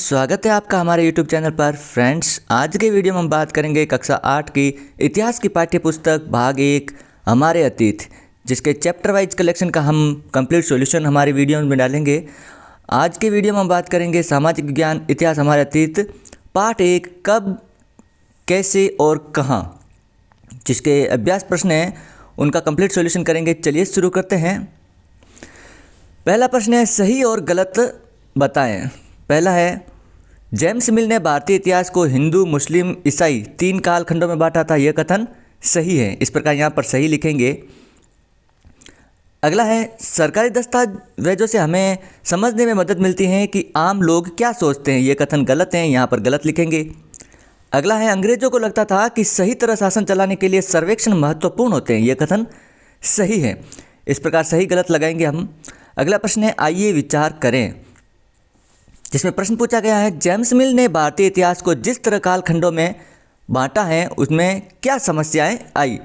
स्वागत है आपका हमारे YouTube चैनल पर। फ्रेंड्स, आज के वीडियो में हम बात करेंगे कक्षा 8 की इतिहास की पाठ्य पुस्तक भाग 1 हमारे अतीत, जिसके चैप्टर वाइज कलेक्शन का हम कंप्लीट सॉल्यूशन हमारे वीडियो में डालेंगे। आज के वीडियो में हम बात करेंगे सामाजिक विज्ञान इतिहास हमारे अतीत पार्ट 1 कब, कैसे और कहाँ, जिसके अभ्यास प्रश्न हैं उनका कंप्लीट सॉल्यूशन करेंगे। चलिए शुरू करते हैं। पहला प्रश्न है, सही और गलत बताएं। पहला है, जेम्स मिल ने भारतीय इतिहास को हिंदू, मुस्लिम, ईसाई 3 कालखंडों में बांटा था। यह कथन सही है। इस प्रकार यहाँ पर सही लिखेंगे। अगला है, सरकारी दस्तावेजों से हमें समझने में मदद मिलती है कि आम लोग क्या सोचते हैं। ये कथन गलत है, यहाँ पर गलत लिखेंगे। अगला है, अंग्रेजों को लगता था कि सही तरह शासन चलाने के लिए सर्वेक्षण महत्वपूर्ण होते हैं। ये कथन सही है। इस प्रकार सही गलत लगाएंगे हम। अगला प्रश्न है, आइए विचार करें, जिसमें प्रश्न पूछा गया है, जेम्स मिल ने भारतीय इतिहास को जिस तरह कालखंडों में बांटा है उसमें क्या समस्याएं आई।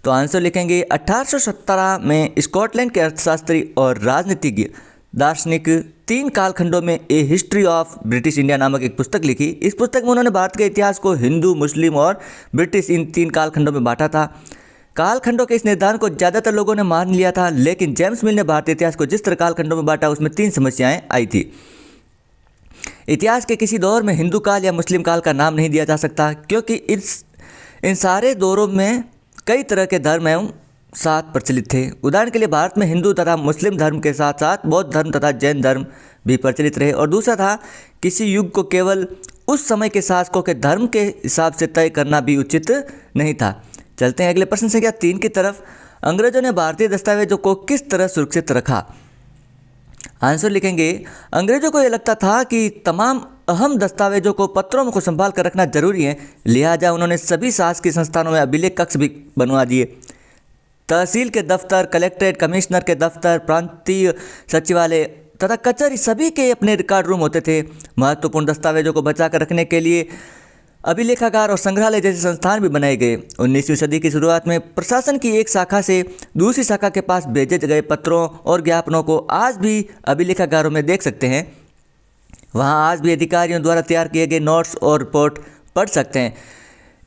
तो आंसर लिखेंगे, 1817 में स्कॉटलैंड के अर्थशास्त्री और राजनीतिज्ञ दार्शनिक 3 कालखंडों में ए हिस्ट्री ऑफ ब्रिटिश इंडिया नामक एक पुस्तक लिखी। इस पुस्तक में उन्होंने भारत के इतिहास को हिंदू, मुस्लिम और ब्रिटिश इन 3 कालखंडों में बांटा था। कालखंडों के इस निर्धारण को ज़्यादातर लोगों ने मान लिया था, लेकिन जेम्स मिल ने भारतीय इतिहास को जिस तरह कालखंडों में बांटा उसमें 3 समस्याएं आई थी। इतिहास के किसी दौर में हिंदू काल या मुस्लिम काल का नाम नहीं दिया जा सकता, क्योंकि इन सारे दौरों में कई तरह के धर्म एवं साथ प्रचलित थे। उदाहरण के लिए भारत में हिंदू तथा मुस्लिम धर्म के साथ साथ बौद्ध धर्म तथा जैन धर्म भी प्रचलित रहे। और दूसरा था, किसी युग को केवल उस समय के शासकों के धर्म के हिसाब से तय करना भी उचित नहीं था। चलते हैं अगले प्रश्न संख्या 3 की तरफ। अंग्रेजों ने भारतीय दस्तावेजों को किस तरह सुरक्षित रखा। आंसर लिखेंगे, अंग्रेजों को यह लगता था कि तमाम अहम दस्तावेजों को पत्रों को संभाल कर रखना जरूरी है, लिहाजा उन्होंने सभी शासकीय संस्थानों में अभिलेख कक्ष भी बनवा दिए। तहसील के दफ्तर, कलेक्ट्रेट, कमिश्नर के दफ्तर, प्रांतीय सचिवालय तथा कचहरी सभी के अपने रिकॉर्ड रूम होते थे। महत्वपूर्ण दस्तावेजों को बचा कर रखने के लिए अभिलेखागार और संग्रहालय जैसे संस्थान भी बनाए गए। 19वीं सदी की शुरुआत में प्रशासन की एक शाखा से दूसरी शाखा के पास भेजे गए पत्रों और ज्ञापनों को आज भी अभिलेखागारों में देख सकते हैं। वहां आज भी अधिकारियों द्वारा तैयार किए गए नोट्स और रिपोर्ट पढ़ सकते हैं।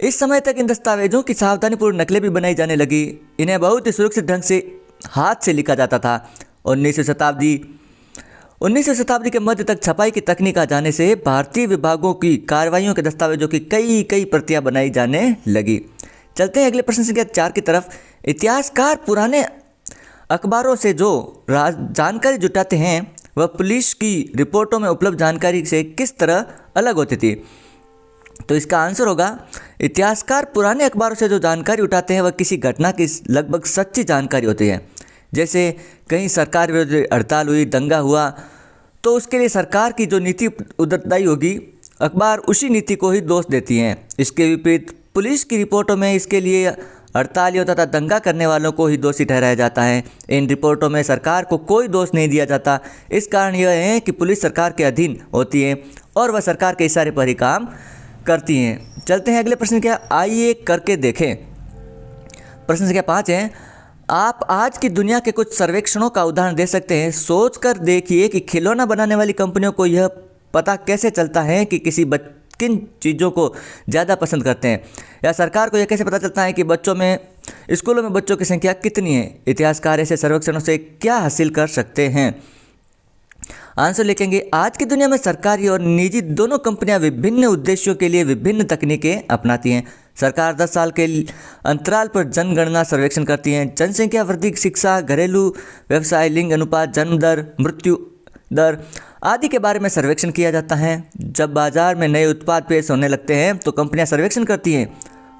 इस समय तक इन दस्तावेजों की सावधानीपूर्वक नकलें भी बनाई जाने लगी। इन्हें बहुत ही सुरक्षित ढंग से हाथ से लिखा जाता था। 19वीं शताब्दी के मध्य तक छपाई की तकनीक आ जाने से भारतीय विभागों की कार्रवाइयों के दस्तावेजों की कई प्रतियां बनाई जाने लगी। चलते हैं अगले प्रश्न संख्या 4 की तरफ। इतिहासकार पुराने अखबारों से जो जानकारी जुटाते हैं वह पुलिस की रिपोर्टों में उपलब्ध जानकारी से किस तरह अलग होती थी। तो इसका आंसर होगा, इतिहासकार पुराने अखबारों से जो जानकारी उठाते हैं वह किसी घटना की लगभग सच्ची जानकारी होती है। जैसे कहीं सरकार विरुद्ध हड़ताल हुई, दंगा हुआ, तो उसके लिए सरकार की जो नीति उत्तरदायी होगी, अखबार उसी नीति को ही दोष देती हैं। इसके विपरीत पुलिस की रिपोर्टों में इसके लिए हड़तालियों तथा दंगा करने वालों को ही दोषी ठहराया जाता है। इन रिपोर्टों में सरकार को कोई दोष नहीं दिया जाता। इस कारण यह है कि पुलिस सरकार के अधीन होती है और वह सरकार के इशारे पर ही काम करती हैं। चलते हैं अगले प्रश्न क्या, आइए करके देखें। प्रश्न संख्या 5 है, आप आज की दुनिया के कुछ सर्वेक्षणों का उदाहरण दे सकते हैं। सोच कर देखिए कि खिलौना बनाने वाली कंपनियों को यह पता कैसे चलता है कि किन चीज़ों को ज़्यादा पसंद करते हैं, या सरकार को यह कैसे पता चलता है कि स्कूलों में बच्चों की संख्या कितनी है। इतिहासकार ऐसे सर्वेक्षणों से क्या हासिल कर सकते हैं। आंसर लिखेंगे, आज की दुनिया में सरकारी और निजी दोनों कंपनियां विभिन्न उद्देश्यों के लिए विभिन्न तकनीकें अपनाती हैं। सरकार 10 साल के अंतराल पर जनगणना सर्वेक्षण करती हैं। जनसंख्या वृद्धि, शिक्षा, घरेलू व्यवसाय, लिंग अनुपात, जन्म दर, मृत्यु दर आदि के बारे में सर्वेक्षण किया जाता है। जब बाजार में नए उत्पाद पेश होने लगते हैं तो कंपनियां सर्वेक्षण करती हैं।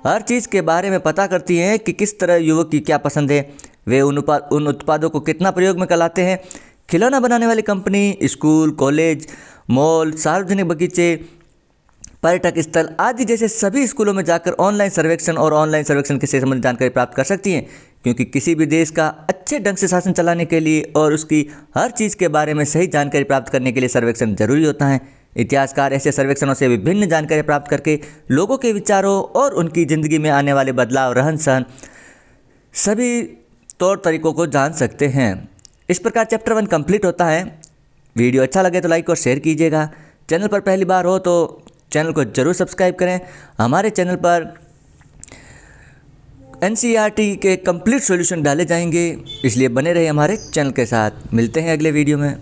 हर चीज़ के बारे में पता करती हैं कि किस तरह युवक की क्या पसंद है, वे उन उत्पादों को कितना प्रयोग में लाते हैं। खिलौना बनाने वाली कंपनी स्कूल, कॉलेज, मॉल, सार्वजनिक बगीचे, पर्यटक स्थल आदि जैसे सभी स्कूलों में जाकर ऑनलाइन सर्वेक्षण से संबंधित जानकारी प्राप्त कर सकती हैं, क्योंकि किसी भी देश का अच्छे ढंग से शासन चलाने के लिए और उसकी हर चीज़ के बारे में सही जानकारी प्राप्त करने के लिए सर्वेक्षण जरूरी होता है। इतिहासकार ऐसे सर्वेक्षणों से विभिन्न जानकारी प्राप्त करके लोगों के विचारों और उनकी ज़िंदगी में आने वाले बदलाव, रहन सहन सभी तौर तरीकों को जान सकते हैं। इस प्रकार चैप्टर 1 कंप्लीट होता है। वीडियो अच्छा लगे तो लाइक और शेयर कीजिएगा। चैनल पर पहली बार हो तो चैनल को ज़रूर सब्सक्राइब करें। हमारे चैनल पर एनसीईआरटी के कंप्लीट सॉल्यूशन डाले जाएंगे, इसलिए बने रहे हमारे चैनल के साथ। मिलते हैं अगले वीडियो में।